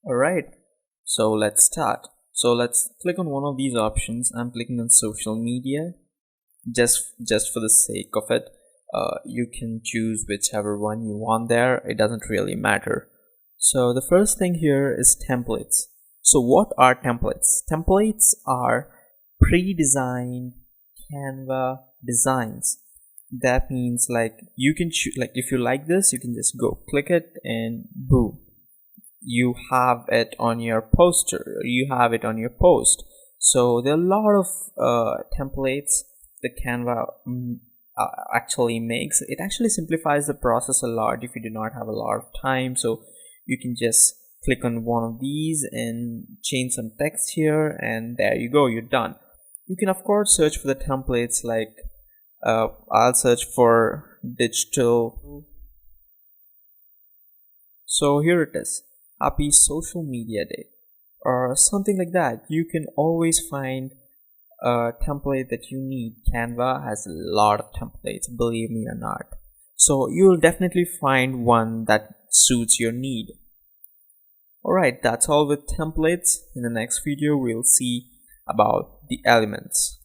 Alright, so let's start. So let's click on one of these options. I'm clicking on social media just for the sake of it. You can choose whichever one you want there. It doesn't really matter. So the first thing here is templates. So what are templates? Templates are pre-designed Canva designs. That means like you can choose, like if you like this, you can just go click it and boom, you have it on your poster, you have it on your post. So there are a lot of templates that Canva actually makes. It actually simplifies the process a lot if you do not have a lot of time. So you can just click on one of these and change some text here, and there you go, you're done. You can of course search for the templates, like I'll search for digital. So here it is, happy social media day or something like that. You can always find a template that you need. Canva has a lot of templates, believe me or not. So you'll definitely find one that suits your need. Alright, that's all with templates. In the next video we'll see about the elements.